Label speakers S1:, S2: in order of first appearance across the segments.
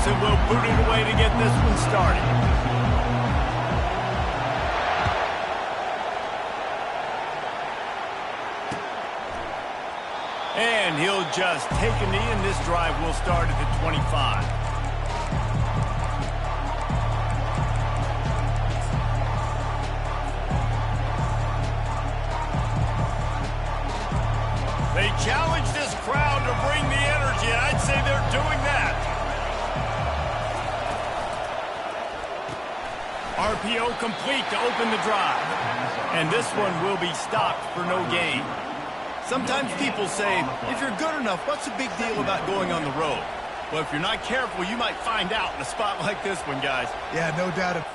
S1: Clemson will boot it away to get this one started. And he'll just take a knee, and this drive will start at the 25. They challenge this crowd to bring the energy, and I'd say they're doing that. RPO complete to open the drive. And this one will be stopped for no gain. Sometimes people say, if you're good enough, what's the big deal about going on the road? Well, if you're not careful, you might find out in a spot like this one, guys.
S2: Yeah, no doubt.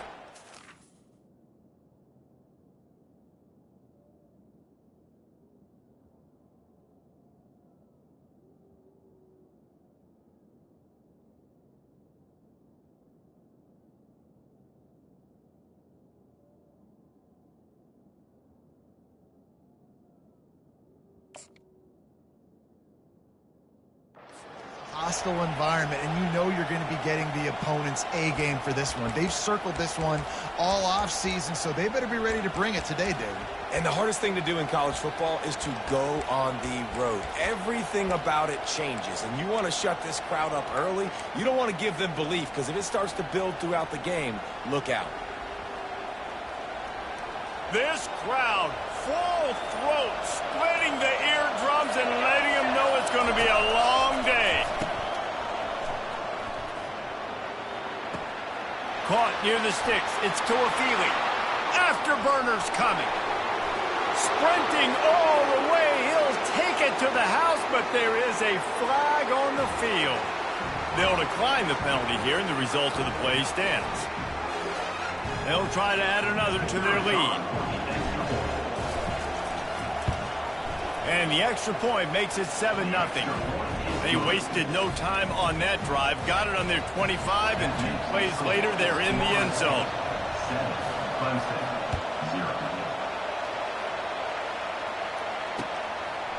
S2: Hostile environment, and you know you're going to be getting the opponent's A game for this one. They've circled this one all off season, so they better be ready to bring it today, David.
S3: And the hardest thing to do in college football is to go on the road. Everything about it changes, and you want to shut this crowd up early. You don't want to give them belief, because if it starts to build throughout the game, look out.
S1: This crowd, full throat, splitting the eardrums and letting them know it's going to be a long day. Caught near the sticks. It's Tuafili. Afterburners coming. Sprinting all the way. He'll take it to the house, but there is a flag on the field. They'll decline the penalty here, and the result of the play stands. They'll try to add another to their lead. And the extra point makes it 7-0. They wasted no time on that drive. Got it on their 25, and 2 plays later, they're in the end zone.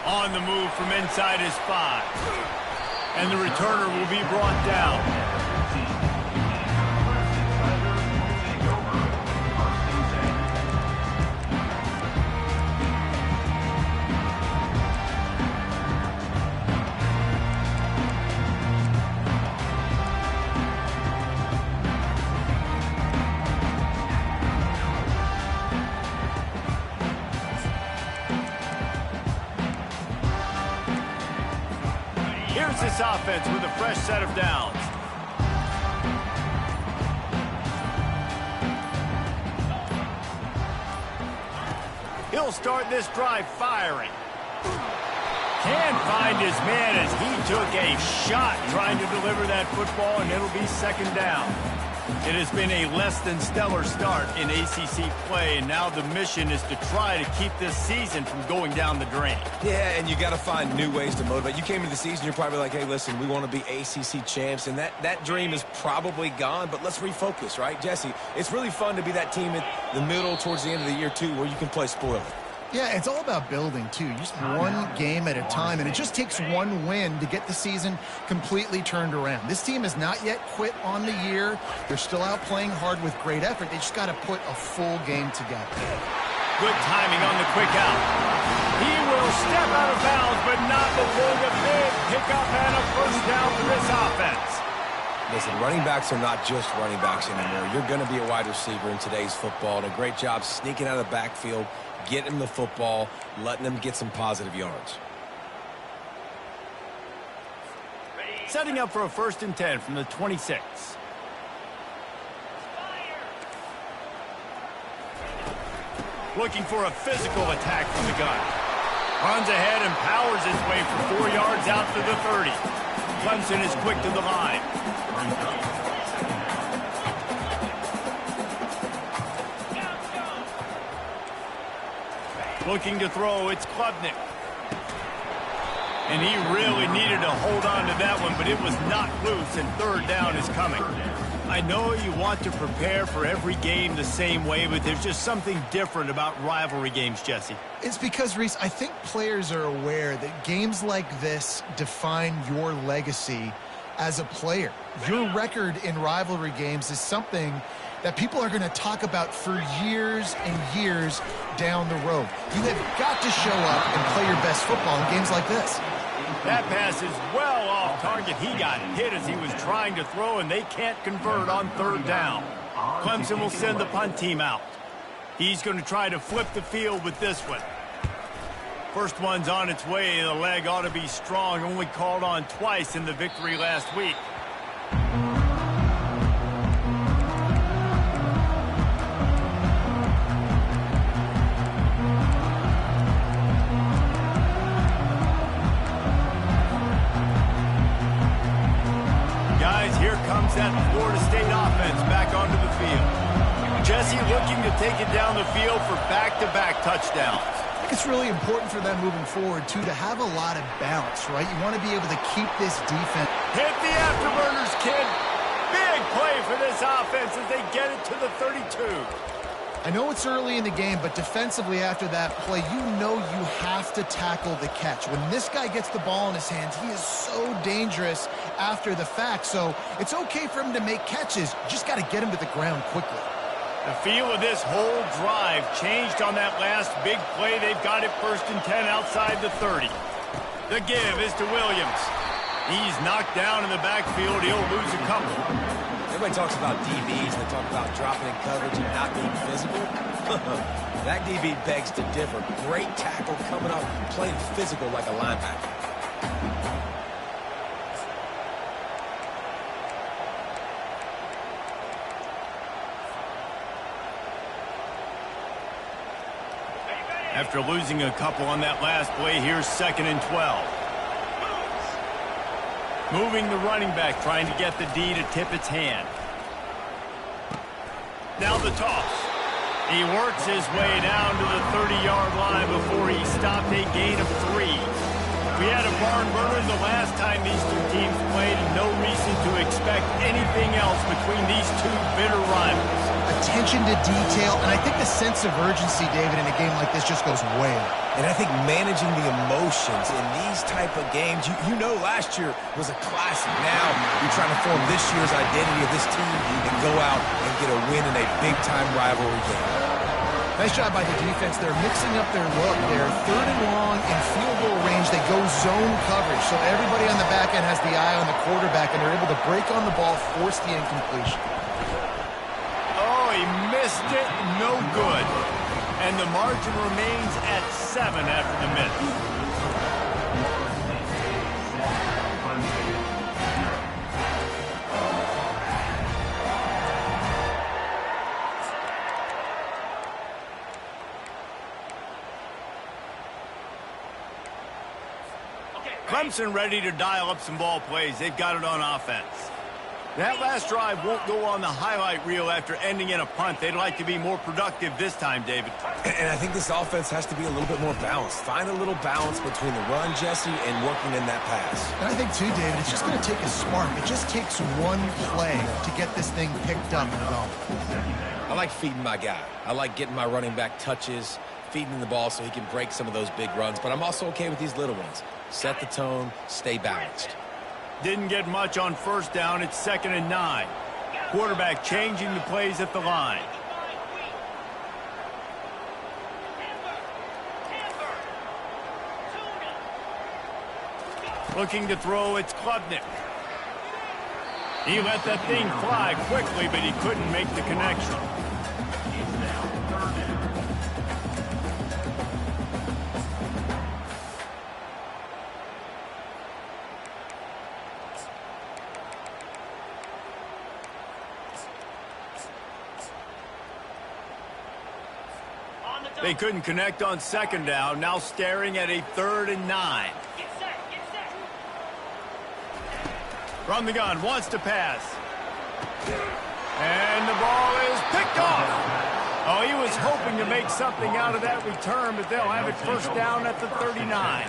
S1: On the move from inside his 5. And the returner will be brought down. This offense with a fresh set of downs. He'll start this drive firing. Can find his man as he took a shot trying to deliver that football, and it'll be 2nd down. It has been a less than stellar start in ACC play, and now the mission is to try to keep this season from going down the drain.
S3: Yeah, and you got to find new ways to motivate. You came into the season, you're probably like, hey, listen, we want to be ACC champs, and that dream is probably gone, but let's refocus, right? Jesse, it's really fun to be that team in the middle towards the end of the year, too, where you can play spoiler.
S2: Yeah, it's all about building, too. Just one game at a time, and it just takes one win to get the season completely turned around. This team has not yet quit on the year. They're still out playing hard with great effort. They just got to put a full game together.
S1: Good timing on the quick out. He will step out of bounds, but not before the big pickup and a first down for this offense.
S3: Listen, running backs are not just running backs anymore. You're going to be a wide receiver in today's football, and a great job sneaking out of the backfield, getting the football, letting them get some positive yards.
S1: Setting up for a 1st and 10 from the 26. Looking for a physical attack from the gun. Runs ahead and powers his way for 4 yards out to the 30. Clemson is quick to the line. Looking to throw, it's Klubnik. And he really needed to hold on to that one, but it was knocked loose, and 3rd down is coming. I know you want to prepare for every game the same way, but there's just something different about rivalry games, Jesse.
S2: It's because, Reese, I think players are aware that games like this define your legacy as a player. Your record in rivalry games is something that people are going to talk about for years and years down the road. You have got to show up and play your best football in games like this.
S1: That pass is well off target. He got hit as he was trying to throw, and they can't convert on third down. Clemson will send the punt team out. He's going to try to flip the field with this one. First one's on its way. The leg ought to be strong. Only called on twice in the victory last week. Guys, here comes that Florida State offense back onto the field. Jesse looking to take it down the field for back-to-back touchdowns.
S2: I think it's really important for them moving forward, too, to have a lot of balance, right? You want to be able to keep this defense.
S1: Hit the afterburners, kid. Big play for this offense as they get it to the 32.
S2: I know it's early in the game, but defensively after that play, you know you have to tackle the catch. When this guy gets the ball in his hands, he is so dangerous after the fact. So it's okay for him to make catches. You just got to get him to the ground quickly.
S1: The feel of this whole drive changed on that last big play. They've got it 1st and 10 outside the 30. The give is to Williams. He's knocked down in the backfield. He'll lose a couple.
S3: Everybody talks about DBs. They talk about dropping in coverage and not being physical. That DB begs to differ. Great tackle coming up, playing physical like a linebacker.
S1: After losing a couple on that last play, here's 2nd and 12. Moving the running back, trying to get the D to tip its hand. Now the toss. He works his way down to the 30-yard line before he stopped a gain of 3. We had a barn burner the last time these two teams played, and no reason to expect anything else between these two bitter rivals.
S2: Attention to detail, and I think the sense of urgency, David, in a game like this just goes way up.
S3: And I think managing the emotions in these type of games, you know last year was a classic. Now you're trying to form this year's identity of this team and go out and get a win in a big-time rivalry game.
S2: Nice job by the defense. They're mixing up their look. They're 3rd and long in field goal range. They go zone coverage, so everybody on the back end has the eye on the quarterback, and they're able to break on the ball, force the incompletion.
S1: He missed it, no good. And the margin remains at 7 after the miss. Clemson ready to dial up some ball plays. They've got it on offense. That last drive won't go on the highlight reel after ending in a punt. They'd like to be more productive this time, David.
S3: And I think this offense has to be a little bit more balanced. Find a little balance between the run, Jesse, and working in that pass.
S2: And I think, too, David, it's just going to take a spark. It just takes one play to get this thing picked up and going.
S3: I like feeding my guy. I like getting my running back touches, feeding him the ball so he can break some of those big runs. But I'm also okay with these little ones. Set the tone, stay balanced.
S1: Didn't get much on 1st down. It's 2nd and 9. Quarterback changing the plays at the line. Looking to throw, it's Klubnik. He let that thing fly quickly, but he couldn't make the connection. They couldn't connect on 2nd down. Now staring at a 3rd and 9. From the gun, wants to pass. And the ball is picked off. Oh, he was hoping to make something out of that return, but they'll have it 1st down at the 39.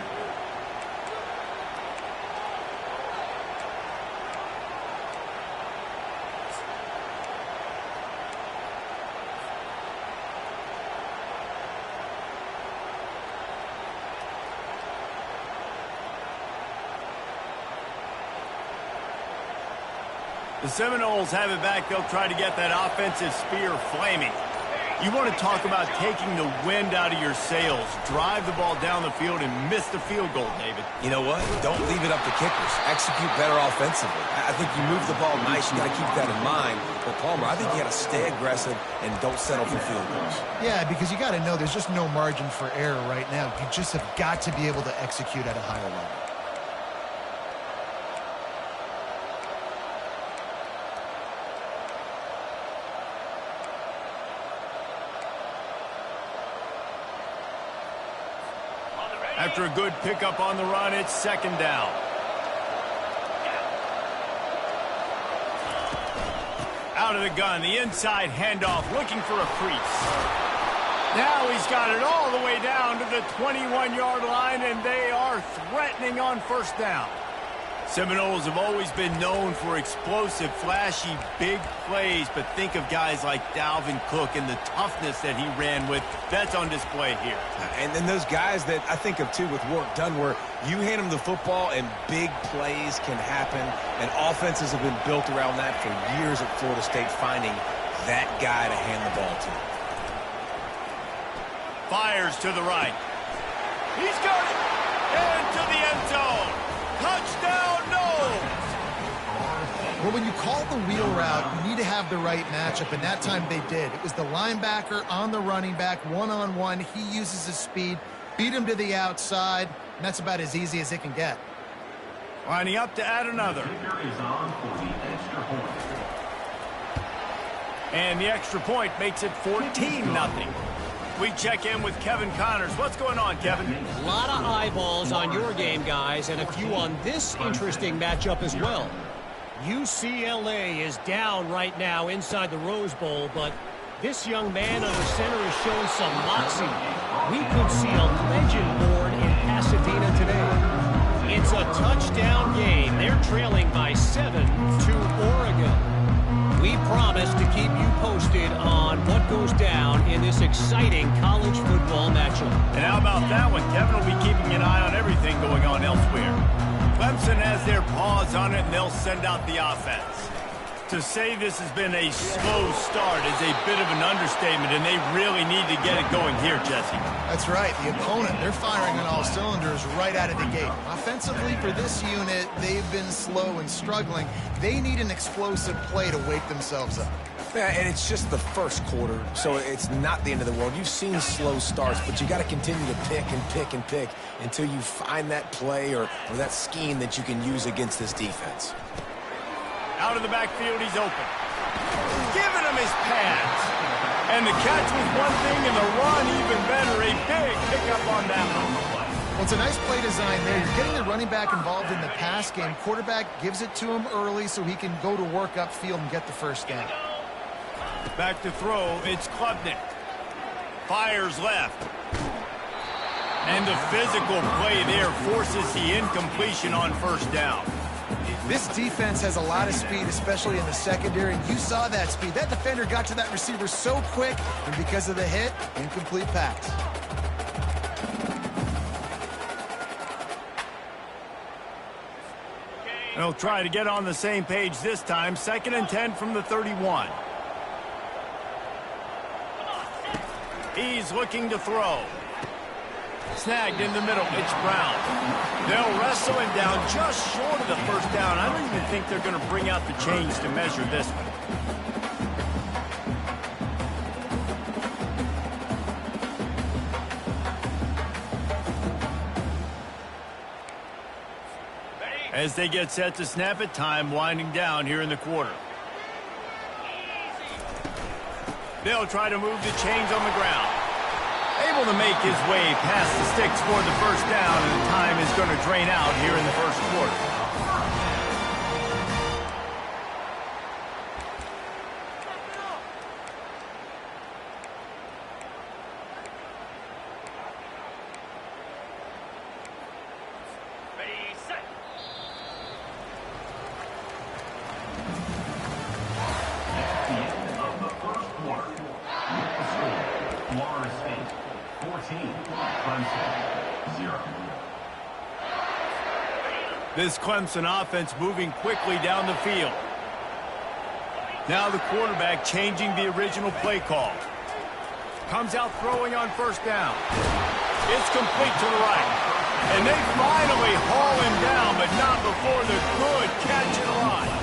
S1: The Seminoles have it back. They'll try to get that offensive spear flaming. You want to talk about taking the wind out of your sails. Drive the ball down the field and miss the field goal, David.
S3: You know what? Don't leave it up to kickers. Execute better offensively. I think you move the ball nice. You got to keep that in mind. But, Palmer, I think you got to stay aggressive and don't settle for field goals.
S2: Yeah, because you got to know there's just no margin for error right now. You just have got to be able to execute at a higher level.
S1: After a good pickup on the run, it's second down. Out of the gun, the inside handoff, looking for a crease. Now he's got it all the way down to the 21-yard line, and they are threatening on first down. Seminoles have always been known for explosive, flashy, big plays, but think of guys like Dalvin Cook and the toughness that he ran with. That's on display here.
S3: And then those guys that I think of, too, with work done, where you hand them the football and big plays can happen, and offenses have been built around that for years at Florida State, finding that guy to hand the ball to.
S1: Fires to the right. He's got it! Into the end zone. Touchdown, Noles!
S2: Well, when you call the wheel route, you need to have the right matchup, and that time they did. It was the linebacker on the running back, one-on-one. He uses his speed, beat him to the outside, and that's about as easy as it can get.
S1: Lining up to add another. And the extra point makes it 14-0. We check in with Kevin Connors. What's going on, Kevin?
S4: A lot of eyeballs on your game, guys, and a few on this interesting matchup as well. UCLA is down right now inside the Rose Bowl, but this young man under center has shown some moxie. We could see a legend born in Pasadena today. It's a touchdown game. They're trailing by 7 to Oregon. We promise to keep you posted on what goes down in this exciting college football matchup.
S1: And how about that one? Kevin will be keeping an eye on everything going on elsewhere. Clemson has their paws on it, and they'll send out the offense. To say this has been a slow start is a bit of an understatement, and they really need to get it going here, Jesse.
S2: That's right. The opponent, they're firing on all cylinders right out of the gate. Offensively, for this unit, they've been slow and struggling. They need an explosive play to wake themselves up.
S3: Yeah, and it's just the first quarter, so it's not the end of the world. You've seen slow starts, but you got to continue to pick and pick and pick until you find that play or that scheme that you can use against this defense.
S1: Out of the backfield, he's open. Giving him his pads. And the catch was one thing, and the run even better. A big pickup on that one.
S2: Well, it's a nice play design there. You're getting the running back involved in the pass game. Quarterback gives it to him early so he can go to work upfield and get the first down.
S1: Back to throw, it's Klubnik. Fires left. And the physical play there forces the incompletion on first down.
S2: This defense has a lot of speed, especially in the secondary, and you saw that speed. That defender got to that receiver so quick, and because of the hit, incomplete pass.
S1: They'll try to get on the same page this time. 2nd and 10 from the 31. He's looking to throw. Snagged in the middle. It's Brown. They'll wrestle him down just short of the first down. I don't even think they're going to bring out the chains to measure this one. As they get set to snap it, time winding down here in the quarter. They'll try to move the chains on the ground. Able to make his way past the sticks for the first down, and the time is going to drain out here in the first quarter. This Clemson offense moving quickly down the field. Now the quarterback changing the original play call. Comes out throwing on first down. It's complete to the right. And they finally haul him down, but not before the good catch and line.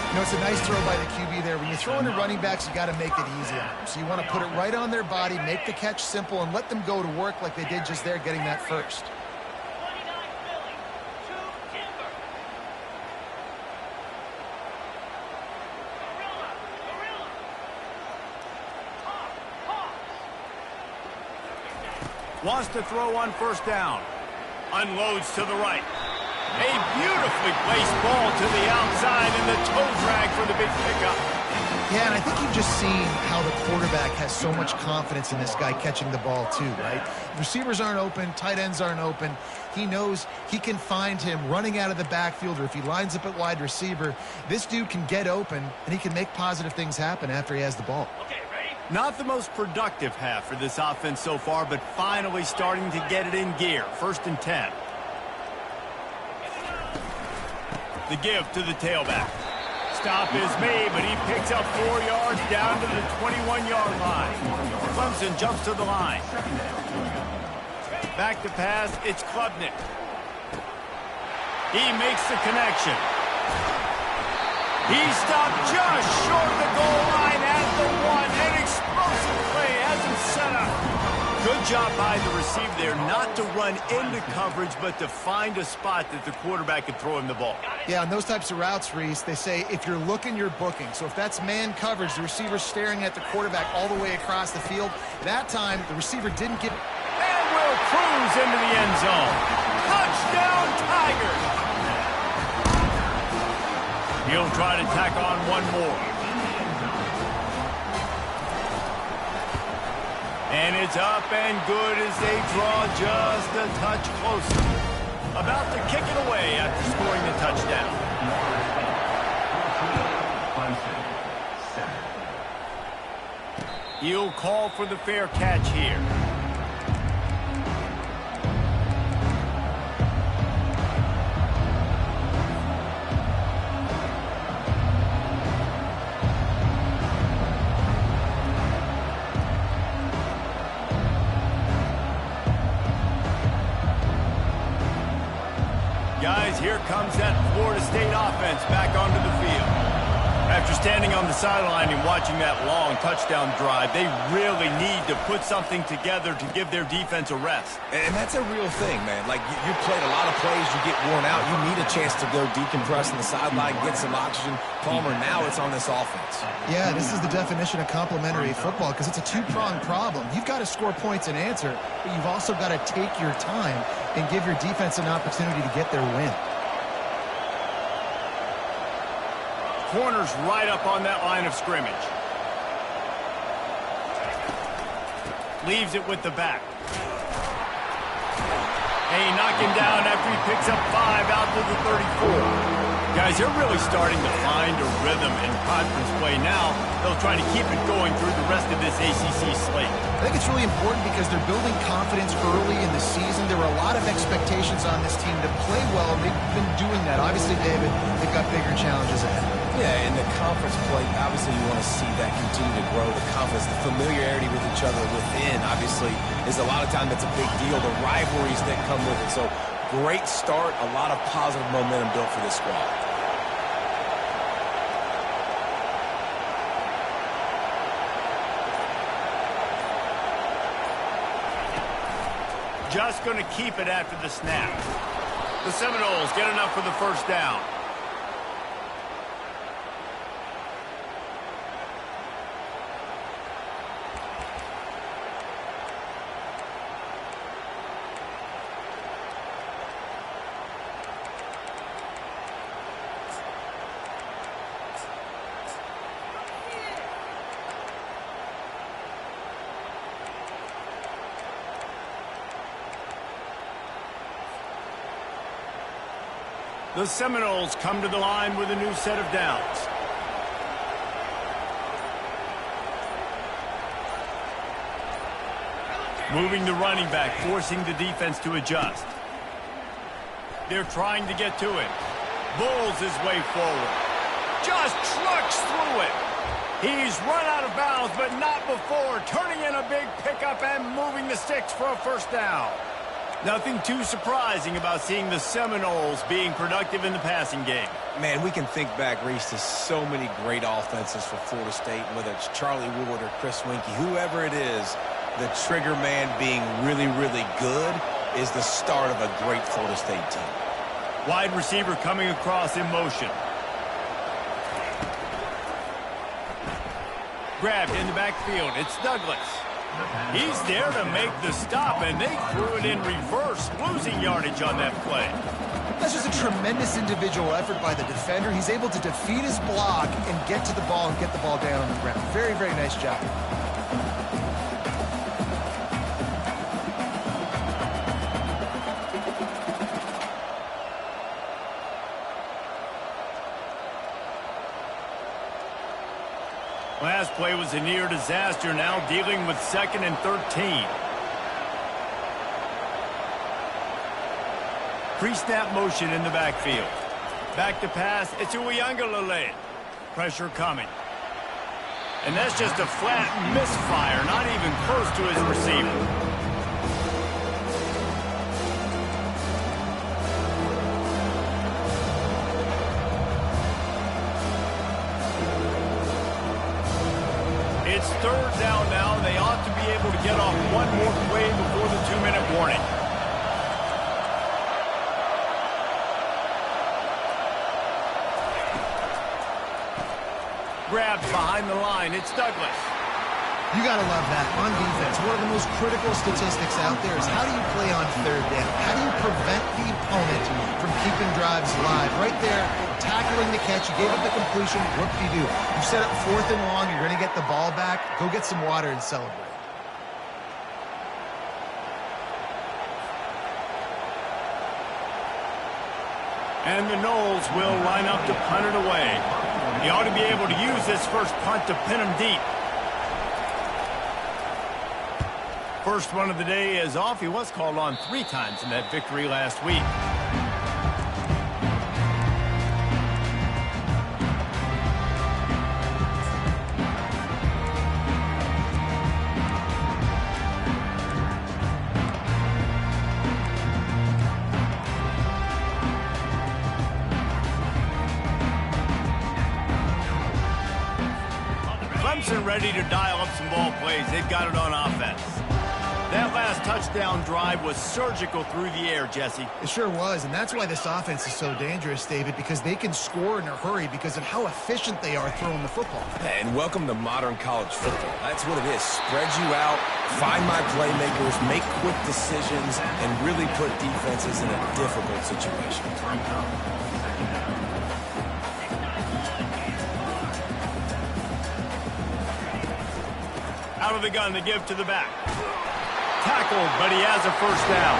S2: You know, it's a nice throw by the QB there. When you're throwing to running backs, you got to make it easy on them. So you want to put it right on their body, make the catch simple, and let them go to work like they did just there, getting that first.
S1: Wants to throw on first down. Unloads to the right. A beautifully placed ball to the outside, and the toe drag for the big pickup.
S2: Yeah, and I think you've just seen how the quarterback has so much confidence in this guy catching the ball too, right? Receivers aren't open, tight ends aren't open. He knows he can find him running out of the backfield, or if he lines up at wide receiver, this dude can get open, and he can make positive things happen after he has the ball.
S1: Not the most productive half for this offense so far, but finally starting to get it in gear. 1st and 10. The give to the tailback. Stop is made, but he picks up 4 yards down to the 21-yard line. Clemson jumps to the line. Back to pass, it's Klubnik. He makes the connection. He stopped just short of the goal line at the 1. An explosive play has him set up. Good job by the receiver there, not to run into coverage, but to find a spot that the quarterback could throw him the ball.
S2: Yeah, on those types of routes, Reese, they say if you're looking, you're booking. So if that's man coverage, the receiver's staring at the quarterback all the way across the field. That time, the receiver didn't get...
S1: And will cruise into the end zone. Touchdown, Tigers! He'll try to tack on one more. And it's up and good as they draw just a touch closer. About to kick it away after scoring the touchdown. He'll call for the fair catch here. Guys, here comes that Florida State offense back onto the field. After standing on the sideline and watching that long touchdown drive, they really need to put something together to give their defense a rest.
S3: And that's a real thing, man. Like, you played a lot of plays, you get worn out. You need a chance to go decompress on the sideline, get some oxygen. Palmer, now it's on this offense.
S2: Yeah, this is the definition of complementary football because it's a two-pronged problem. You've got to score points and answer, but you've also got to take your time and give your defense an opportunity to get their win.
S1: Corners right up on that line of scrimmage. Leaves it with the back. Hey, knock him down after he picks up 5 out to the 34. Guys, they're really starting to find a rhythm in conference play now. They'll try to keep it going through the rest of this ACC slate.
S2: I think it's really important because they're building confidence early in the season. There were a lot of expectations on this team to play well, and they've been doing that. Obviously, David, they've got bigger challenges ahead.
S3: Yeah, in the conference play, obviously you want to see that continue to grow. The confidence, the familiarity with each other within, obviously, is a lot of time that's a big deal. The rivalries that come with it. So, great start, a lot of positive momentum built for this squad.
S1: Just going to keep it after the snap. The Seminoles get enough for the first down. The Seminoles come to the line with a new set of downs. Moving the running back, forcing the defense to adjust. They're trying to get to it. Bulls his way forward. Just trucks through it. He's run out of bounds, but not before, turning in a big pickup and moving the sticks for a first down. Nothing too surprising about seeing the Seminoles being productive in the passing game.
S3: Man, we can think back, Reese, to so many great offenses for Florida State, whether it's Charlie Ward or Chris Winkie, whoever it is, the trigger man being really, really good is the start of a great Florida State team.
S1: Wide receiver coming across in motion. Grabbed in the backfield. It's Douglas. He's there to make the stop, and they threw it in reverse, losing yardage on that play.
S2: That's just a tremendous individual effort by the defender. He's able to defeat his block and get to the ball and get the ball down on the ground. Very, very nice job.
S1: Last play was a near disaster, now dealing with 2nd and 13. Pre-snap motion in the backfield. Back to pass, it's Uiagalelei. Pressure coming. And that's just a flat misfire, not even close to his receiver. It's 3rd down now. They ought to be able to get off one more play before the 2-minute warning. Grabbed behind the line. It's Douglas.
S2: You got to love that. On defense, one of the most critical statistics out there is how do you play on 3rd down? How do you prevent the opponent from keeping drives alive? Right there, tackling the catch. You gave up the completion. What do? You set up 4th and long. You're going to get the ball back. Go get some water and celebrate.
S1: And the Noles will line up to punt it away. He ought to be able to use this first punt to pin him deep. First one of the day is off. He was called on 3 times in that victory last week. Clemson ready to dial up some ball plays. They've got it on offense. That last touchdown drive was surgical through the air, Jesse.
S2: It sure was, and that's why this offense is so dangerous, David, because they can score in a hurry because of how efficient they are throwing the football.
S3: And welcome to modern college football. That's what it is. Spread you out, find my playmakers, make quick decisions, and really put defenses in a difficult situation.
S1: Out of the gun to give to the back. Tackled, but he has a first down.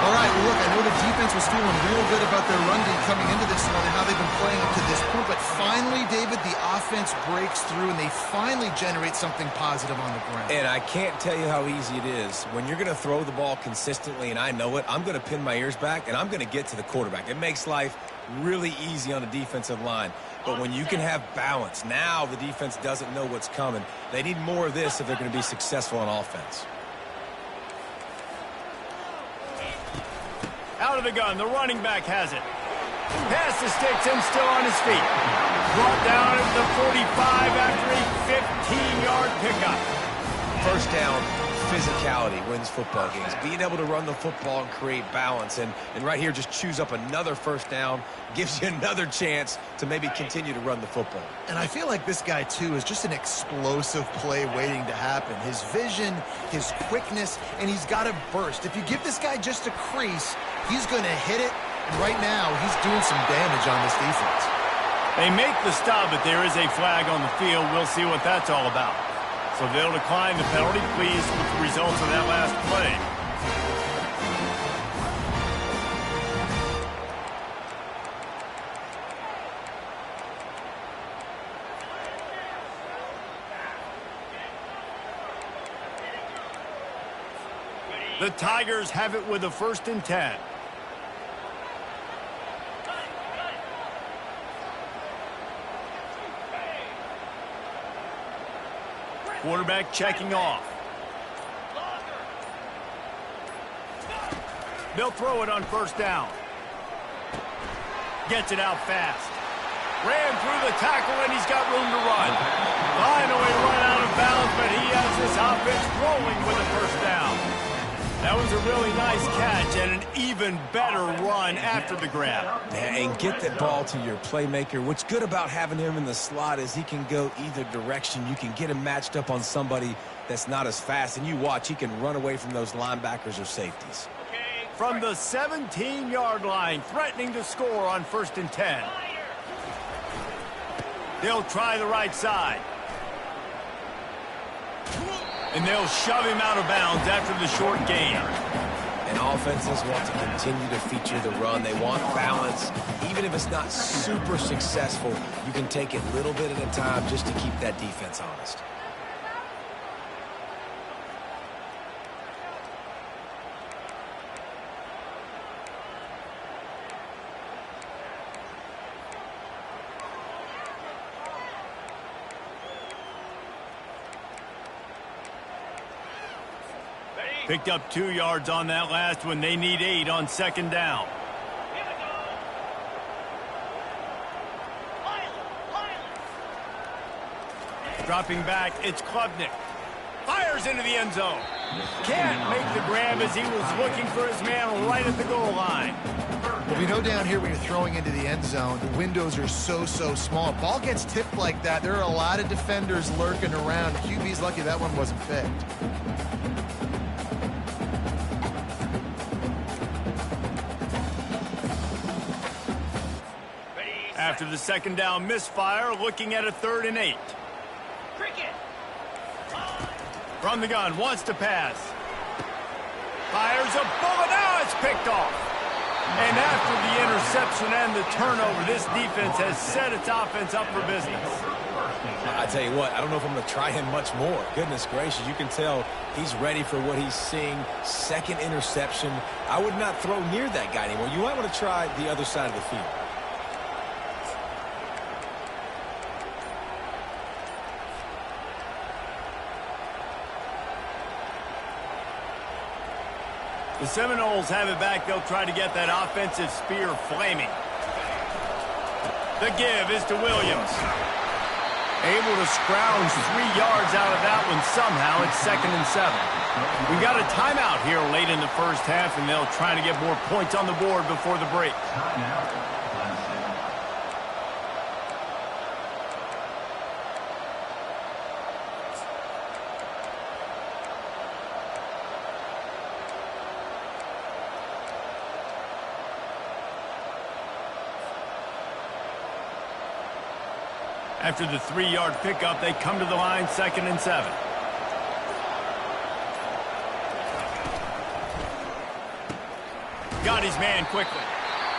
S2: All right, well, look, I know the defense was feeling real good about their run game coming into this one and how they've been playing up to this point, but finally, David, the offense breaks through and they finally generate something positive on the ground.
S3: And I can't tell you how easy it is. When you're going to throw the ball consistently, and I know it, I'm going to pin my ears back, and I'm going to get to the quarterback. It makes life really easy on the defensive line. But when you can have balance, now the defense doesn't know what's coming. They need more of this if they're going to be successful on offense.
S1: Out of the gun, the running back has it. Pass the sticks and still on his feet. Brought down at the 45 after a 15-yard pickup.
S3: First down, physicality wins football games. Being able to run the football and create balance. And right here, just choose up another first down. Gives you another chance to maybe continue to run the football.
S2: And I feel like this guy, too, is just an explosive play waiting to happen. His vision, his quickness, and he's got a burst. If you give this guy just a crease, he's going to hit it. And right now, he's doing some damage on this defense.
S1: They make the stop, but there is a flag on the field. We'll see what that's all about. So they'll decline the penalty. Pleased with the results of that last play. The Tigers have it with a 1st and 10. Quarterback checking off. They'll throw it on first down. Gets it out fast. Ran through the tackle, and he's got room to run. Finally run out of bounds, but he has this offense rolling with a first down. That was a really nice catch and an even better run after the grab.
S3: Yeah, and get that ball to your playmaker. What's good about having him in the slot is he can go either direction. You can get him matched up on somebody that's not as fast, and you watch, he can run away from those linebackers or safeties.
S1: From the 17-yard line, threatening to score on 1st and 10. They'll try the right side. And they'll shove him out of bounds after the short gain.
S3: And offenses want to continue to feature the run. They want balance. Even if it's not super successful, you can take it a little bit at a time just to keep that defense honest.
S1: Picked up 2 yards on that last one. They need 8 on 2nd down. Dropping back, it's Klubnik. Fires into the end zone. Can't make the grab as he was looking for his man right at the goal line.
S2: Well, we know down here when you're throwing into the end zone, the windows are so small. Ball gets tipped like that. There are a lot of defenders lurking around. QB's lucky that one wasn't picked.
S1: After the 2nd down misfire, looking at a 3rd and 8. From the gun, wants to pass. Fires a bullet. Now it's picked off. And after the interception and the turnover, this defense has set its offense up for business.
S3: I tell you what, I don't know if I'm going to try him much more. Goodness gracious, you can tell he's ready for what he's seeing. 2nd interception. I would not throw near that guy anymore. You might want to try the other side of the field.
S1: The Seminoles have it back. They'll try to get that offensive spear flaming. The give is to Williams. Able to scrounge 3 yards out of that one somehow. It's 2nd and 7. We got a timeout here late in the first half, and they'll try to get more points on the board before the break. After the 3-yard pickup, they come to the line, 2nd and 7. Got his man quickly.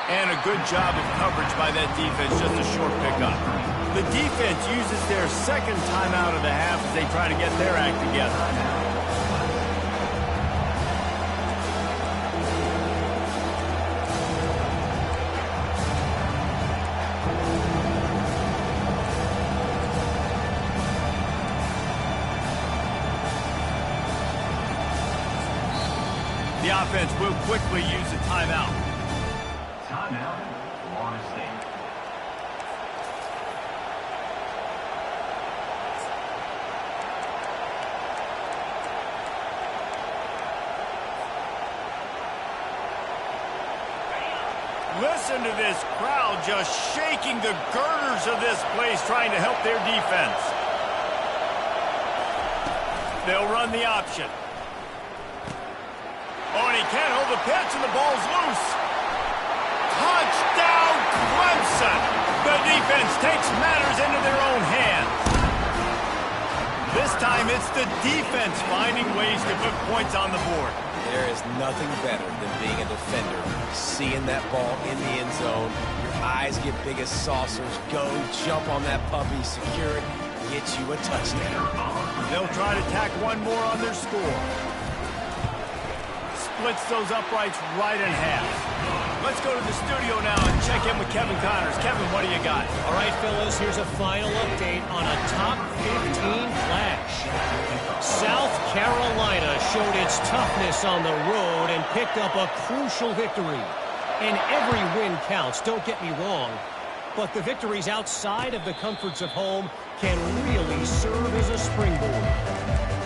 S1: And a good job of coverage by that defense, just a short pickup. The defense uses their 2nd timeout of the half as they try to get their act together. The offense will quickly use a timeout.
S5: Timeout, Florida State.
S1: Listen to this crowd just shaking the girders of this place, trying to help their defense. They'll run the option. Oh, and he can't hold the pitch, and the ball's loose. Touchdown, Clemson! The defense takes matters into their own hands. This time, it's the defense finding ways to put points on the board.
S3: There is nothing better than being a defender. Seeing that ball in the end zone, your eyes get big as saucers. Go, jump on that puppy, secure it, get you a touchdown.
S1: They'll try to tack one more on their score. Splits those uprights right in half. Let's go to the studio now and check in with Kevin Connors. Kevin, what do you got?
S4: All right, fellas, here's a final update on a top 15 flash. South Carolina showed its toughness on the road and picked up a crucial victory. And every win counts, don't get me wrong. But the victories outside of the comforts of home can really serve as a springboard.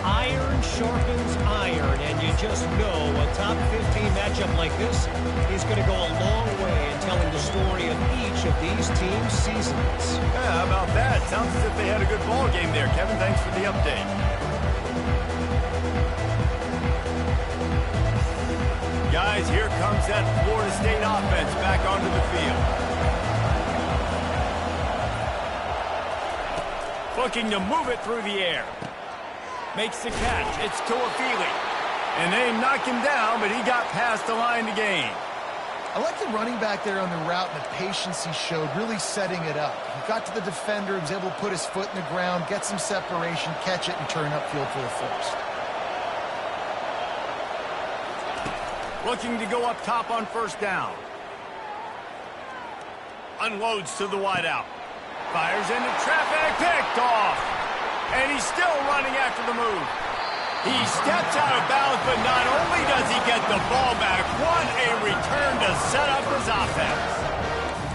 S4: Iron sharpens iron, and you just know a top 15 matchup like this is going to go a long way in telling the story of each of these teams' seasons.
S1: Yeah, how about that? Sounds as if they had a good ball game there. Kevin, thanks for the update. Guys, here comes that Florida State offense back onto the field. Looking to move it through the air. Makes the catch. It's Tuafili. And they knock him down, but he got past the line to gain.
S2: I like the running back there on the route and the patience he showed, really setting it up. He got to the defender, he was able to put his foot in the ground, get some separation, catch it, and turn upfield for the force.
S1: Looking to go up top on first down. Unloads to the wideout. Fires into traffic, picked off. And he's still running after the move. He steps out of bounds, but not only does he get the ball back, what a return to set up his offense.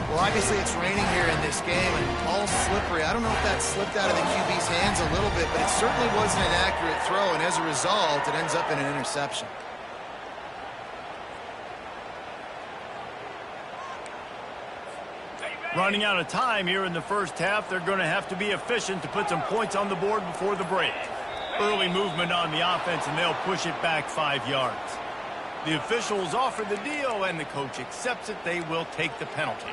S2: Well, obviously it's raining here in this game, and all slippery. I don't know if that slipped out of the QB's hands a little bit, but it certainly wasn't an accurate throw, and as a result, it ends up in an interception.
S1: Running out of time here in the first half, they're going to have to be efficient to put some points on the board before the break. Early movement on the offense, and they'll push it back 5 yards. The officials offer the deal, and the coach accepts it. They will take the penalty.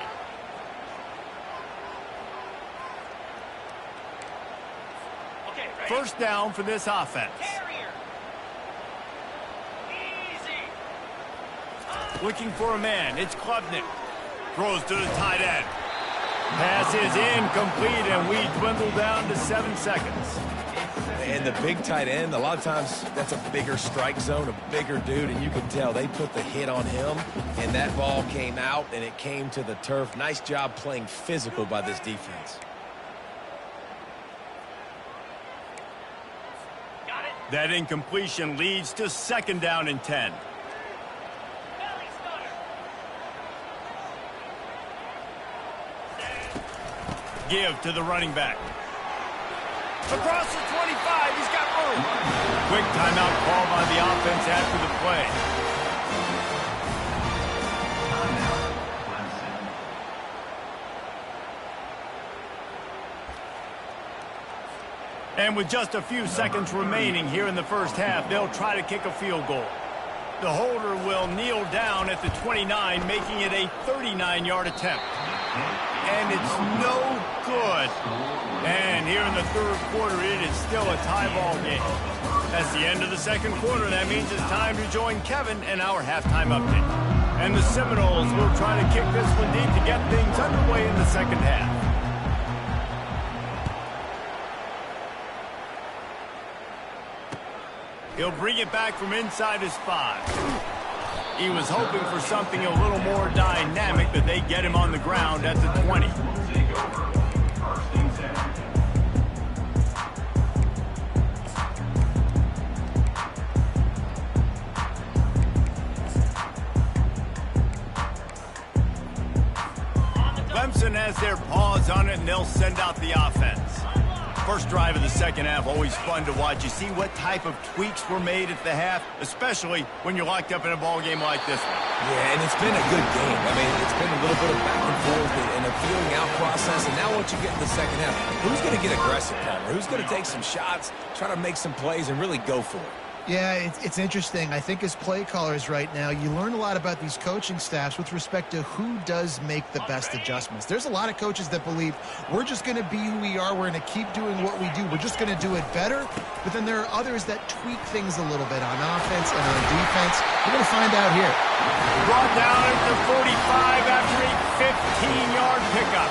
S1: First down for this offense. Looking for a man. It's Klubnik. Throws to the tight end. Pass is incomplete, and we dwindle down to 7 seconds.
S3: And the big tight end, a lot of times that's a bigger strike zone, a bigger dude, and you can tell they put the hit on him, and that ball came out, and it came to the turf. Nice job playing physical by this defense.
S1: That incompletion leads to second down and 10. Give to the running back. Across the 25, he's got room. Quick timeout call by the offense after the play. And with just a few seconds remaining here in the first half, they'll try to kick a field goal. The holder will kneel down at the 29, making it a 39-yard attempt. And it's no good. And here in the third quarter, it is still a tie ball game. That's the end of the second quarter. That means it's time to join Kevin and our halftime update. And the Seminoles will try to kick this one deep to get things underway in the second half. He'll bring it back from inside his 5. He was hoping for something a little more dynamic, but they get him on the ground at the 20. Clemson has their paws on it, and they'll send out the offense. First drive of the second half, always fun to watch. You see what type of tweaks were made at the half, especially when you're locked up in a ball game like this one.
S3: Yeah, and it's been a good game. I mean, it's been a little bit of back and forth and a feeling out process. And now what you get in the second half, who's going to get aggressive, Palmer? Who's going to take some shots, try to make some plays, and really go for it?
S2: Yeah, it's interesting. I think as play callers right now, you learn a lot about these coaching staffs with respect to who does make the best adjustments. There's a lot of coaches that believe we're just going to be who we are. We're going to keep doing what we do. We're just going to do it better. But then there are others that tweak things a little bit on offense and on defense. We're going to find out here.
S1: Brought down at the 45 after a 15-yard pickup.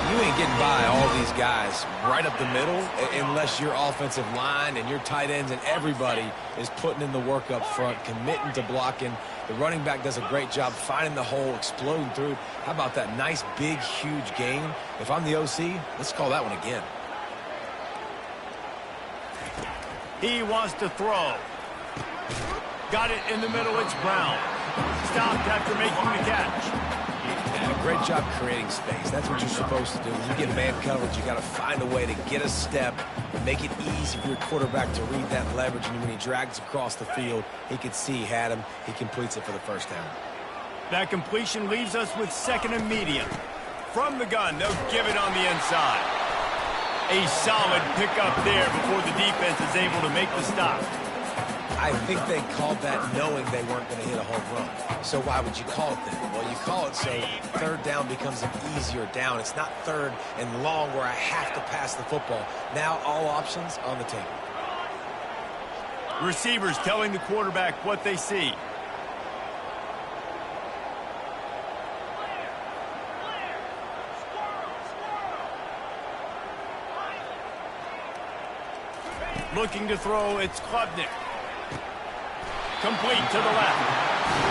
S4: You
S3: ain't getting by all these guys right up the middle unless your offensive line and your tight ends and everybody is putting in the work up front, committing to blocking. The running back does a great job finding the hole, exploding through. How about that nice, big, huge gain? If I'm the OC, let's call that one again.
S1: He wants to throw. Got it in the middle. It's Brown. Stopped after making the catch.
S3: Yeah, great job creating space. That's what you're supposed to do. When you get man coverage, you got to find a way to get a step and make it easy for your quarterback to read that leverage. And when he drags across the field, he could see he had him. He completes it for the first down.
S1: That completion leaves us with 2nd and medium. From the gun, they'll give it on the inside. A solid pickup there before the defense is able to make the stop.
S3: I think they called that knowing they weren't going to hit a home run. So why would you call it then? Well, you call it so 3rd down becomes an easier down. It's not 3rd and long where I have to pass the football. Now all options on the table.
S1: Receivers telling the quarterback what they see. Looking to throw, it's Klubnik. Complete to the left.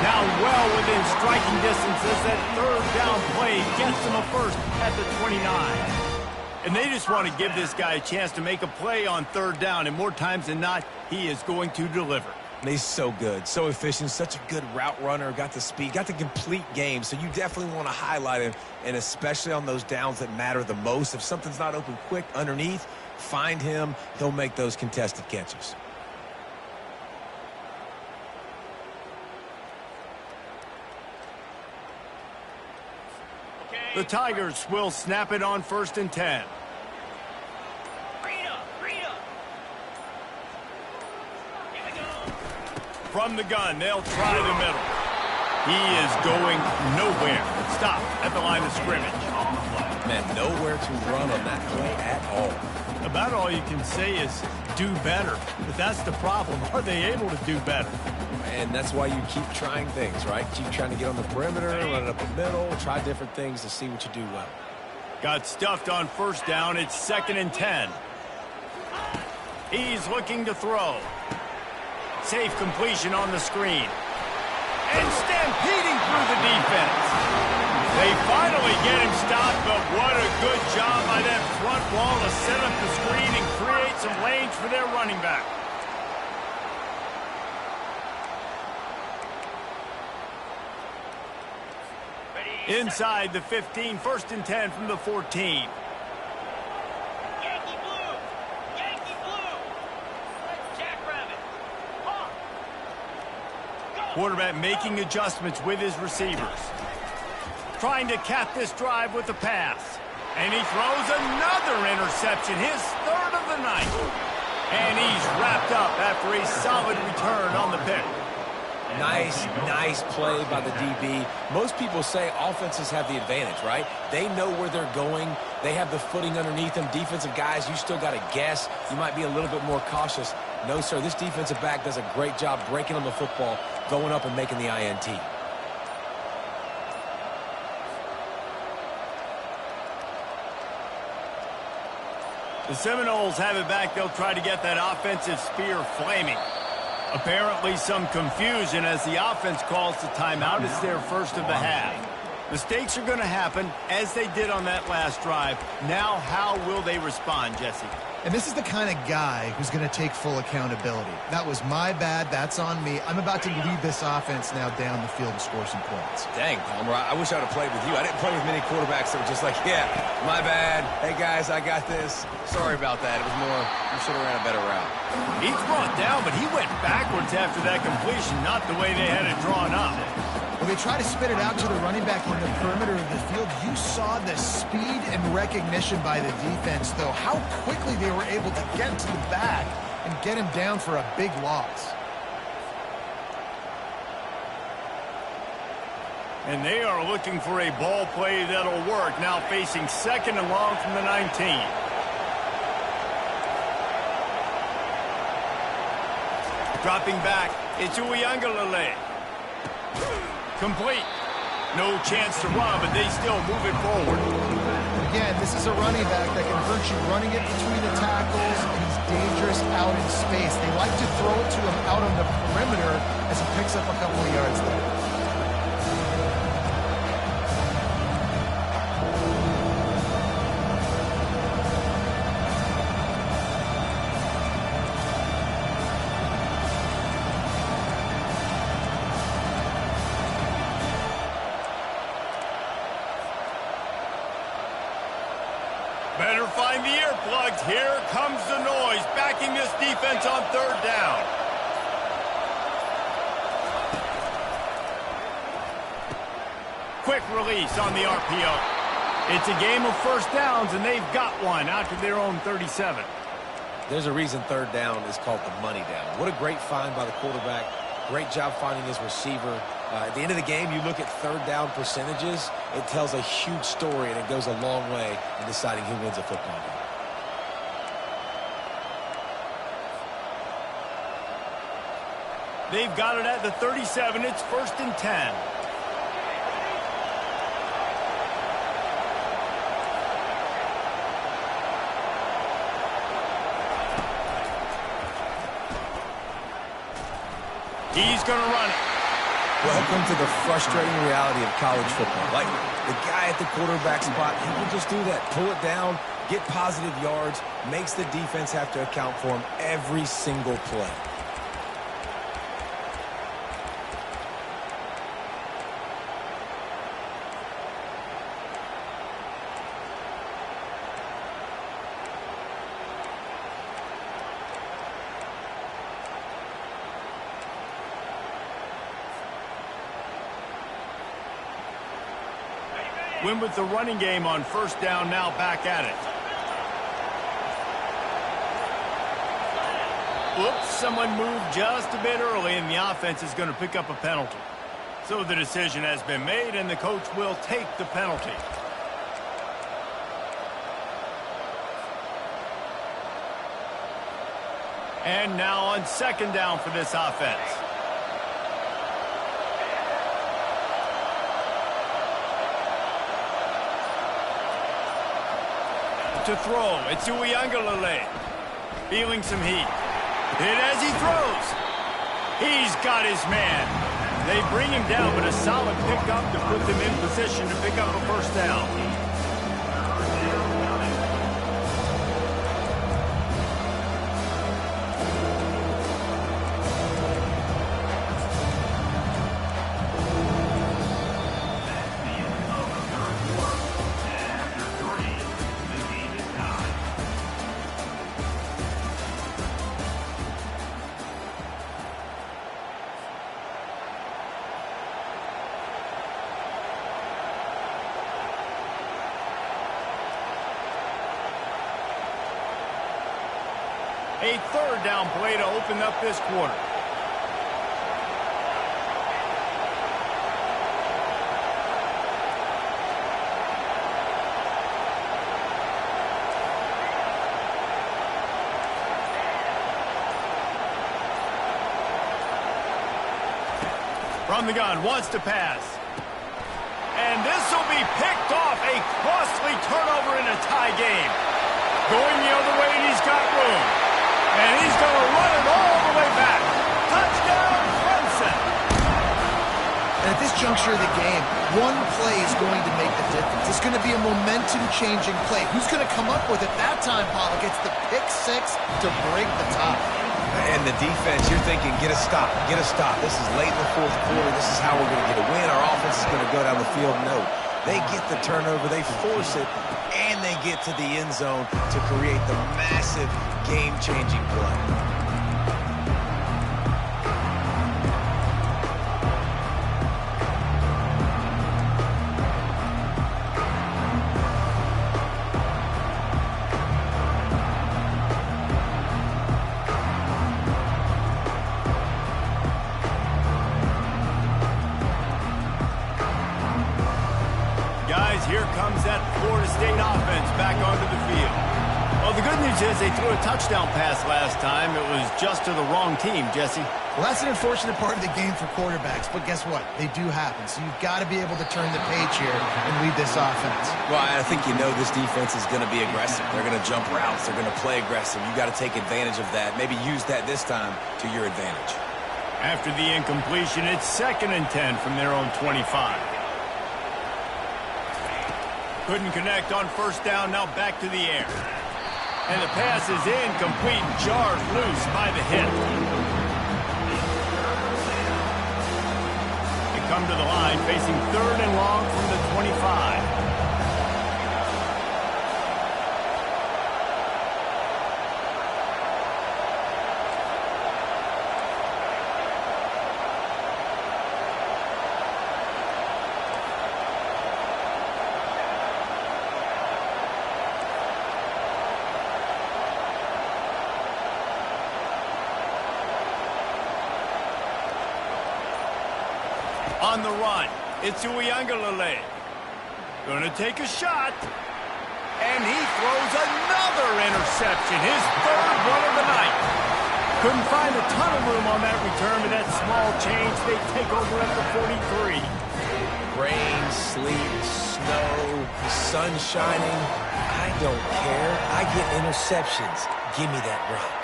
S1: Now well within striking distance as that 3rd down play gets them a first at the 29. And they just want to give this guy a chance to make a play on 3rd down, and more times than not, he is going to deliver.
S3: And he's so good, so efficient, such a good route runner, got the speed, got the complete game, so you definitely want to highlight him, and especially on those downs that matter the most. If something's not open quick underneath, find him. He'll make those contested catches.
S1: The Tigers will snap it on 1st and 10. From the gun, they'll try the middle. He is going nowhere. Stop at the line of scrimmage.
S3: Man, nowhere to run on that play at all.
S1: About all you can say is do better. But that's the problem. Are they able to do better?
S3: And that's why you keep trying things, right? Keep trying to get on the perimeter, run it up the middle, try different things to see what you do well.
S1: Got stuffed on 1st down. It's 2nd and 10. He's looking to throw. Safe completion on the screen. And stampeding through the defense. They finally get him stopped, but what a good job by that front wall to set up the screen and create some lanes for their running back. Inside the 15, 1st and 10 from the 14.
S6: Yankee blue! Yankee blue! Jackrabbit! Hawk!
S1: Quarterback making adjustments with his receivers. Trying to cap this drive with a pass. And he throws another interception, his 3rd of the night. And he's wrapped up after a solid return on the pick.
S3: Nice play by the DB. Most people say offenses have the advantage, right? They know where they're going. They have the footing underneath them. Defensive guys, you still got to guess. You might be a little bit more cautious. No, sir, this defensive back does a great job breaking on the football, going up and making the INT.
S1: The Seminoles have it back. They'll try to get that offensive spear flaming. Apparently some confusion as the offense calls the timeout. It's their 1st of the half. Mistakes are going to happen, as they did on that last drive. Now, how will they respond, Jesse?
S2: And this is the kind of guy who's going to take full accountability. That was my bad. That's on me. I'm about to lead this offense now down the field and score some points.
S3: Dang, Palmer, I wish I would have played with you. I didn't play with many quarterbacks that were just like, yeah, my bad. Hey, guys, I got this. Sorry about that. It was more, you should have ran a better route.
S1: He's brought down, but he went backwards after that completion, not the way they had it drawn up.
S2: When they try to spit it out to the running back in the perimeter of the field, you saw the speed and recognition by the defense, though, how quickly they were able to get to the back and get him down for a big loss.
S1: And they are looking for a ball play that'll work. Now facing 2nd and long from the 19. Dropping back, it's Uiagalelei. Complete. No chance to run, but they still move it forward.
S2: Again, this This is a running back that can hurt you running it between the tackles, and he's dangerous out in space. They like to throw it to him out on the perimeter as he picks up a couple of yards there.
S1: Better find the earplugs. Here comes the noise, backing this defense on third down. Quick release on the RPO. It's a game of first downs, and they've got one out to their own 37.
S3: There's a reason third down is called the money down. What a great find by the quarterback. Great job finding his receiver. At the end of the game, you look at third down percentages. It tells a huge story, and it goes a long way in deciding who wins a football game.
S1: They've got it at the 37. It's 1st and 10. He's going to run it.
S3: Welcome to the frustrating reality of college football. Like, the guy at the quarterback spot, he can just do that. Pull it down, get positive yards, makes the defense have to account for him every single play.
S1: Win with the running game on first down, now back at it. Oops, someone moved just a bit early, and the offense is going to pick up a penalty. So the decision has been made, and the coach will take the penalty. And now on second down for this offense. To throw, it's Uiagalelei. Feeling some heat. Hit as he throws. He's got his man. They bring him down, but a solid pickup to put them in position to pick up a first down. A third down play to open up this quarter. From the gun, wants to pass. And this will be picked off. A costly turnover in a tie game. Going the other way, and he's got room. And he's going to run it all the way back. Touchdown, Clemson.
S2: And at this juncture of the game, one play is going to make the difference. It's going to be a momentum-changing play. Who's going to come up with it that time, Pollock? It's the pick six to break the tie.
S3: And the defense, you're thinking, get a stop, get a stop. This is late in the fourth quarter. This is how we're going to get a win. Our offense is going to go down the field. No. They get the turnover, they force it, and they get to the end zone to create the massive game-changing play.
S1: Here comes that Florida State offense back onto the field. Well, the good news is they threw a touchdown pass last time. It was just to the wrong team, Jesse.
S2: Well, that's an unfortunate part of the game for quarterbacks, but guess what? They do happen. So you've got to be able to turn the page here and lead this offense.
S3: Well, I think you know this defense is going to be aggressive. They're going to jump routes. They're going to play aggressive. You've got to take advantage of that. Maybe use that this time to your advantage.
S1: After the incompletion, it's 2nd and 10 from their own 25. Couldn't connect on first down, now back to the air. And the pass is incomplete, jarred loose by the hit. They come to the line facing 3rd and long from the 25. On the run, it's Uiagalelei. Gonna take a shot. And he throws another interception, his 3rd one of the night. Couldn't find a ton of room on that return, but that small change, they take over at the 43.
S3: Rain, sleet, snow, the sun shining. I don't care. I get interceptions. Give me that rock.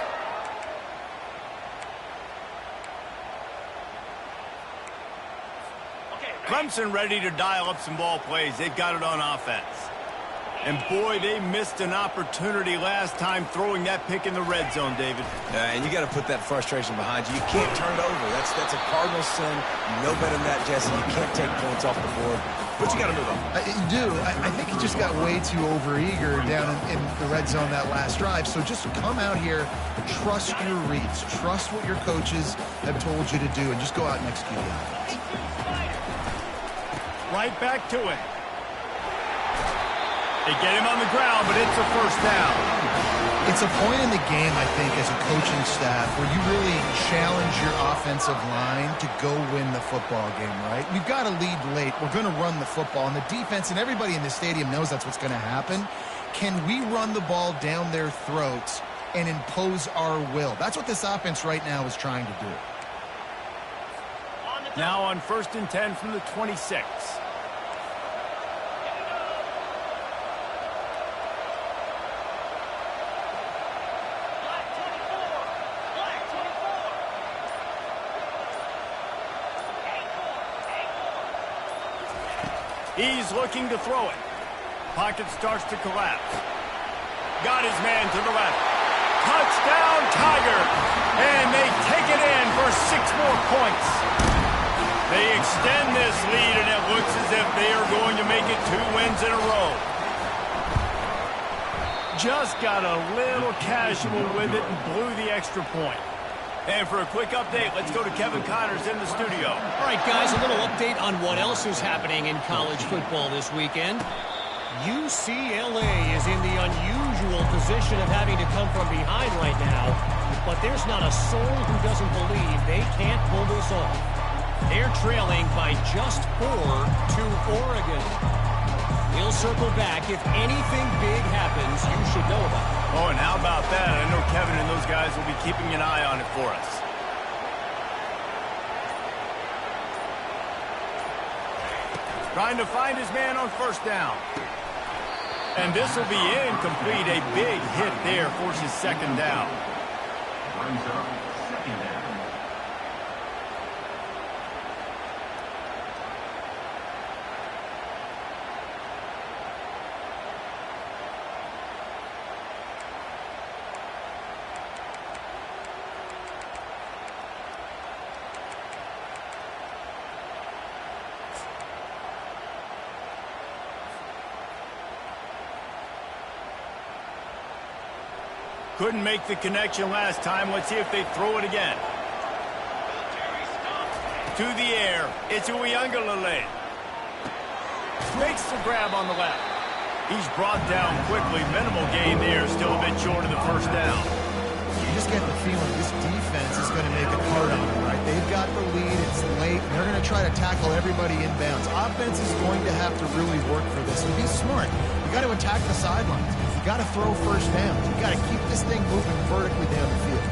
S1: Clemson ready to dial up some ball plays. They've got it on offense. And boy, they missed an opportunity last time throwing that pick in the red zone, David.
S3: And you got to put that frustration behind you. You can't turn it over. That's a cardinal sin. You know better than that, Jesse. You can't take points off the board. But you got to move on.
S2: You do. I think he just got way too overeager down in the red zone that last drive. So just come out here, trust your reads, trust what your coaches have told you to do, and just go out and execute the offense.
S1: Right back to it. They get him on the ground, but it's a first down.
S2: It's a point in the game, I think, as a coaching staff where you really challenge your offensive line to go win the football game, right? We've got to lead late. We're going to run the football. And the defense and everybody in the stadium knows that's what's going to happen. Can we run the ball down their throats and impose our will? That's what this offense right now is trying to do.
S1: Now on 1st and 10 from the 26. He's looking to throw it. Pocket starts to collapse. Got his man to the left. Touchdown, Tiger! And they take it in for 6 more points. They extend this lead, and it looks as if they are going to make it 2 wins in a row. Just got a little casual with it and blew the extra point. And for a quick update, let's go to Kevin Connors in the studio.
S4: All right, guys, a little update on what else is happening in college football this weekend. UCLA is in the unusual position of having to come from behind right now, but there's not a soul who doesn't believe they can't pull this off. They're trailing by just 4 to Oregon. We'll circle back. If anything big happens, you should know about it.
S1: Oh, and how about that? I know Kevin and those guys will be keeping an eye on it for us. Trying to find his man on first down. And this will be incomplete. A big hit there forces 2nd down.
S5: Brings up 2nd down.
S1: Couldn't make the connection last time. Let's see if they throw it again. To the air. It's Uiagalelei. Makes the grab on the left. He's brought down quickly. Minimal gain there. Still a bit short of the first down.
S2: You just get the feeling this defense is going to make it hard on them, right? They've got the lead. It's late. And they're going to try to tackle everybody inbounds. Offense is going to have to really work for this. And be smart. You got to attack the sidelines. You got to throw first down. You got to keep this thing moving vertically down the field.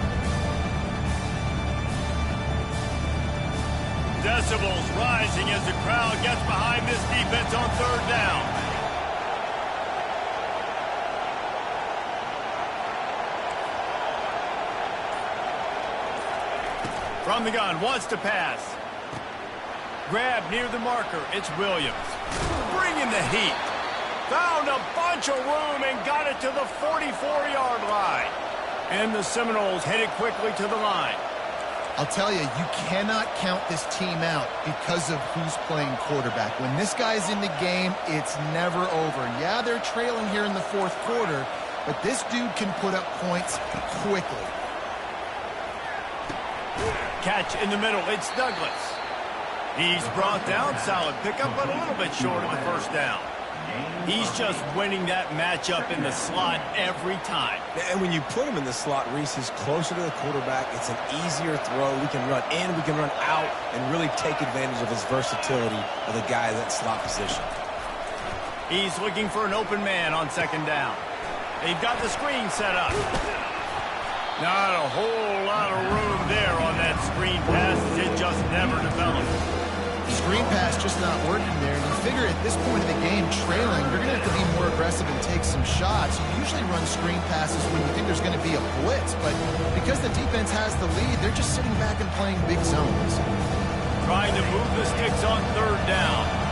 S1: Decibels rising as the crowd gets behind this defense on third down. From the gun, wants to pass. Grab near the marker. It's Williams. Bringing the heat. Found a bunch of room and got it to the 44-yard line. And the Seminoles headed quickly to the line.
S2: I'll tell you, you cannot count this team out because of who's playing quarterback. When this guy's in the game, it's never over. Yeah, they're trailing here in the fourth quarter, but this dude can put up points quickly.
S1: Catch in the middle. It's Douglas. He's brought down. Solid pickup, but a little bit short of the first down. He's just winning that matchup in the slot every time.
S3: And when you put him in the slot, Reese, he's closer to the quarterback. It's an easier throw. We can run in, we can run out, and really take advantage of his versatility of the guy in that slot position.
S1: He's looking for an open man on second down. They've got the screen set up. Not a whole lot of room there on that screen pass. It just never developed.
S2: Screen pass just not working there. And you figure at this point of the game, trailing, you're going to have to be more aggressive and take some shots. You usually run screen passes when you think there's going to be a blitz. But because the defense has the lead, they're just sitting back and playing big zones.
S1: Trying to move the sticks on third down.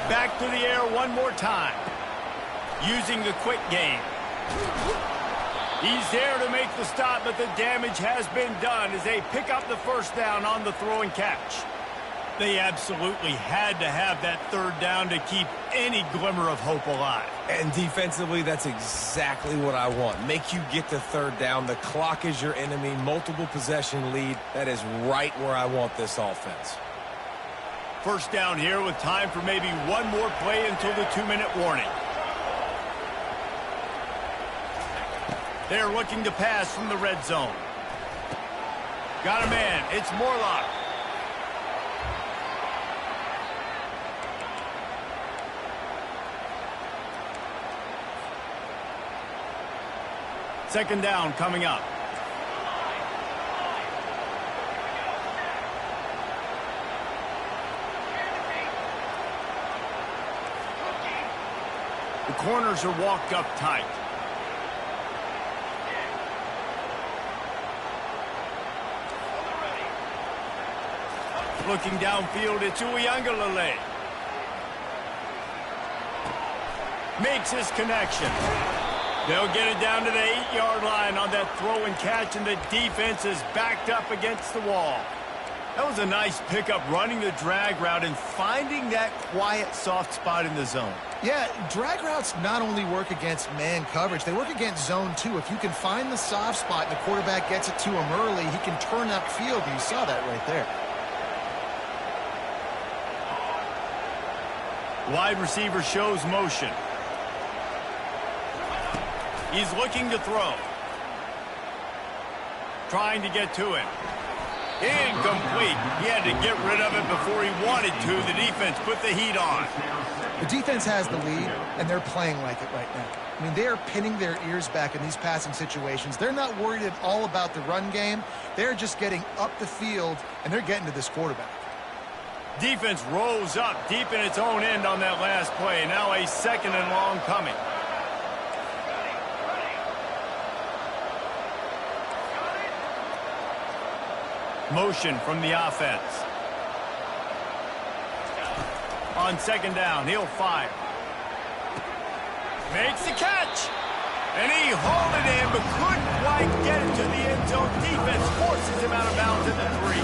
S1: Back to the air one more time. Using the quick game. He's there to make the stop, but the damage has been done as they pick up the first down on the throw and catch. They absolutely had to have that third down to keep any glimmer of hope alive.
S3: And defensively, that's exactly what I want. Make you get the third down. The clock is your enemy. Multiple possession lead. That is right where I want this offense.
S1: First down here with time for maybe one more play until the 2-minute warning. They're looking to pass from the red zone. Got a man. It's Morlock. Second down coming up. The corners are walked up tight. Looking downfield, it's Uiagalelei. Makes his connection. They'll get it down to the 8-yard line on that throw and catch, and the defense is backed up against the wall. That was a nice pickup, running the drag route and finding that quiet, soft spot in the zone.
S2: Yeah, drag routes not only work against man coverage, they work against zone too. If you can find the soft spot and the quarterback gets it to him early, he can turn upfield. You saw that right there.
S1: Wide receiver shows motion. He's looking to throw. Trying to get to him. Incomplete. He had to get rid of it before he wanted to. The defense put the heat on.
S2: The defense has the lead, and they're playing like it right now. I mean, they are pinning their ears back in these passing situations. They're not worried at all about the run game. They're just getting up the field, and they're getting to this quarterback.
S1: Defense rose up deep in its own end on that last play. Now a second and long coming. Motion from the offense. On second down, he'll fire. Makes the catch. And he hauled it in, but couldn't quite get it to the end zone. Defense forces him out of bounds at the 3.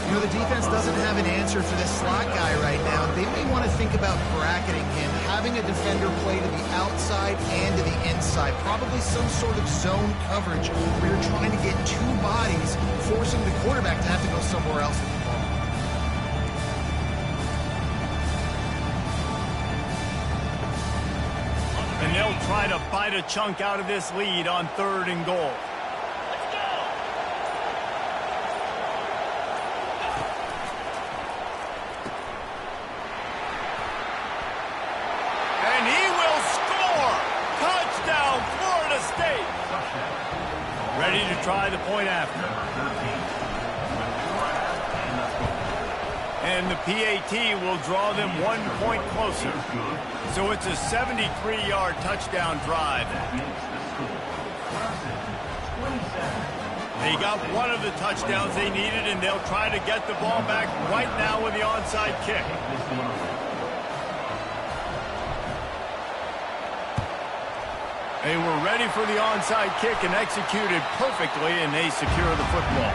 S2: You know, the defense doesn't have an answer for this slot guy right now. They may want to think about bracketing him, having a defender play to the outside and to the inside. Probably some sort of zone coverage where you're trying to get two bodies, forcing the quarterback to have to go somewhere else with the ball.
S1: they'll try to bite a chunk out of this lead on 3rd and goal.
S6: Let's go.
S1: And he will score! Touchdown, Florida State! Ready to try the point after. And the PAT will draw them 1 point closer. So it's a 73-yard touchdown drive. They got one of the touchdowns they needed, and they'll try to get the ball back right now with the onside kick. They were ready for the onside kick and executed perfectly, and they secure the football.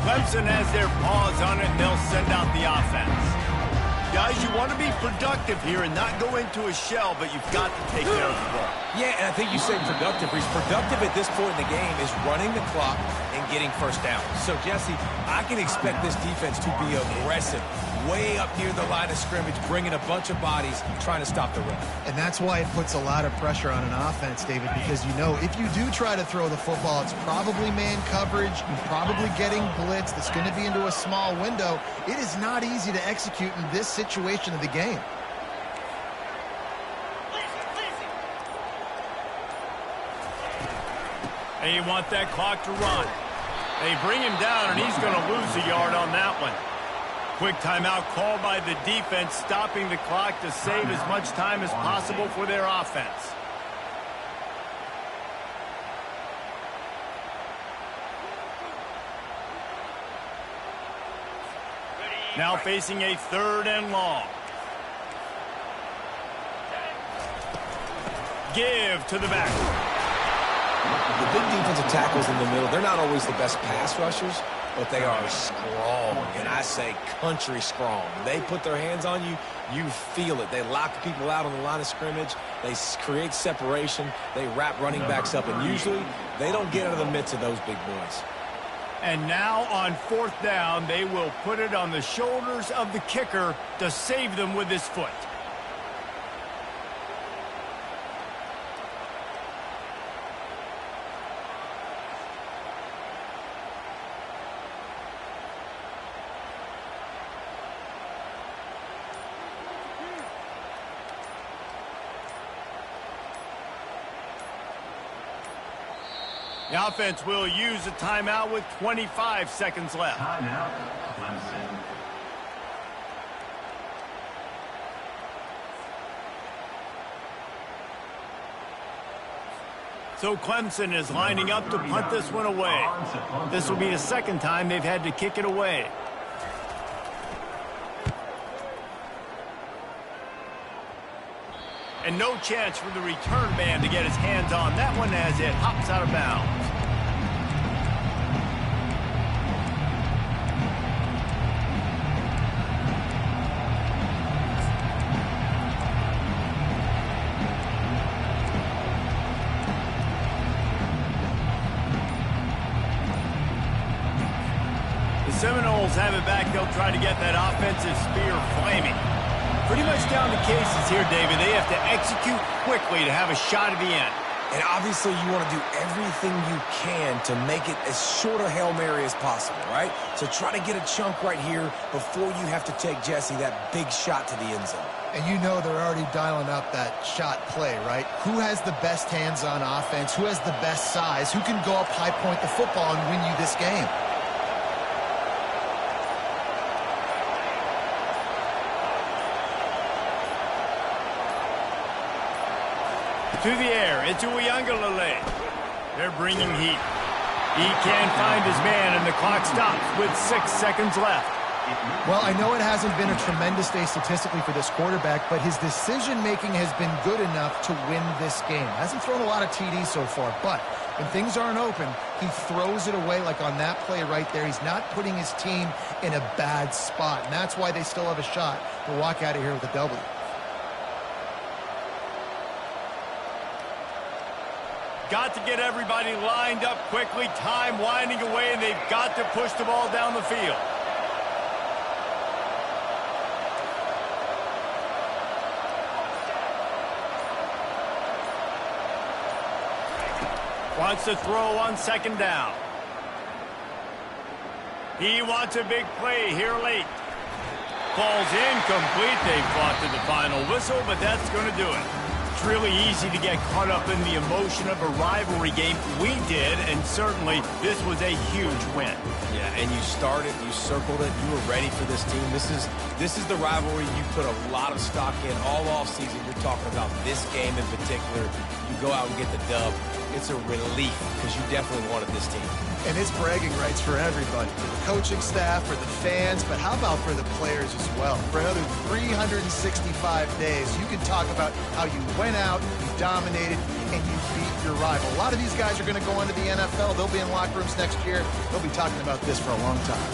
S1: Clemson has their paws on it, and they'll send out the offense. Guys, you want to be productive here and not go into a shell, but you've got to take care of the ball.
S3: Yeah, and I think you say productive. He's productive at this point in the game is running the clock and getting first down. So, Jesse, I can expect this defense to be aggressive, way up near the line of scrimmage, bringing a bunch of bodies, trying to stop the run.
S2: And that's why it puts a lot of pressure on an offense, David, because you know if you do try to throw the football, it's probably man coverage, you're probably getting blitzed, it's going to be into a small window. It is not easy to execute in this situation of the game.
S1: And you want that clock to run. They bring him down, and he's going to lose a yard on that one. Quick timeout called by the defense, stopping the clock to save as much time as possible for their offense. Now facing a 3rd and long. Give to the back.
S3: The big defensive tackles in the middle, they're not always the best pass rushers, but they are strong, and I say country strong. They put their hands on you, you feel it. They lock people out on the line of scrimmage. They create separation. They wrap running backs up, and usually they don't get out of the midst of those big boys.
S1: And now on 4th down, they will put it on the shoulders of the kicker to save them with his foot. The offense will use a timeout with 25 seconds left.
S5: Timeout, Clemson.
S1: So Clemson is lining up to punt this one away. This will be the 2nd time they've had to kick it away. And no chance for the return man to get his hands on that one as it hops out of bounds. The Seminoles have it back. They'll try to get that offensive spear flaming. Pretty much down to cases here, David. They have to execute quickly to have a shot at the end.
S3: And obviously you want to do everything you can to make it as short a Hail Mary as possible, right? So try to get a chunk right here before you have to take, Jesse, that big shot to the end zone.
S2: And you know they're already dialing up that shot play, right? Who has the best hands on offense? Who has the best size? Who can go up high point the football and win you this game?
S1: To the air, it's Uiagalelei. They're bringing heat. He can't find his man, and the clock stops with 6 seconds left.
S2: Well, I know it hasn't been a tremendous day statistically for this quarterback, but his decision-making has been good enough to win this game. Hasn't thrown a lot of TDs so far, but when things aren't open, he throws it away like on that play right there. He's not putting his team in a bad spot, and that's why they still have a shot to walk out of here with a W.
S1: got to get everybody lined up quickly, time winding away, and they've got to push the ball down the field. Wants to throw on second down. He wants a big play here late. Ball's incomplete. They fought to the final whistle, but that's going to do it. It's really easy to get caught up in the emotion of a rivalry game. We did, and certainly this was a huge win.
S3: Yeah, and you started, you circled it, you were ready for this team. This is the rivalry you put a lot of stock in all offseason. You're talking about this game in particular. You go out and get the dub. It's a relief because you definitely wanted this team.
S2: And it's bragging rights for everybody, for the coaching staff, for the fans, but how about for the players as well? For another 365 days, you can talk about how you went out, you dominated, and you beat your rival. A lot of these guys are going to go into the NFL. They'll be in locker rooms next year. They'll be talking about this for a long time.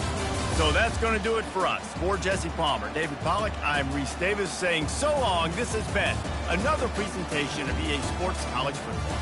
S1: So that's going to do it for us. For Jesse Palmer, David Pollack, I'm Reese Davis saying so long. This has been another presentation of EA Sports College Football.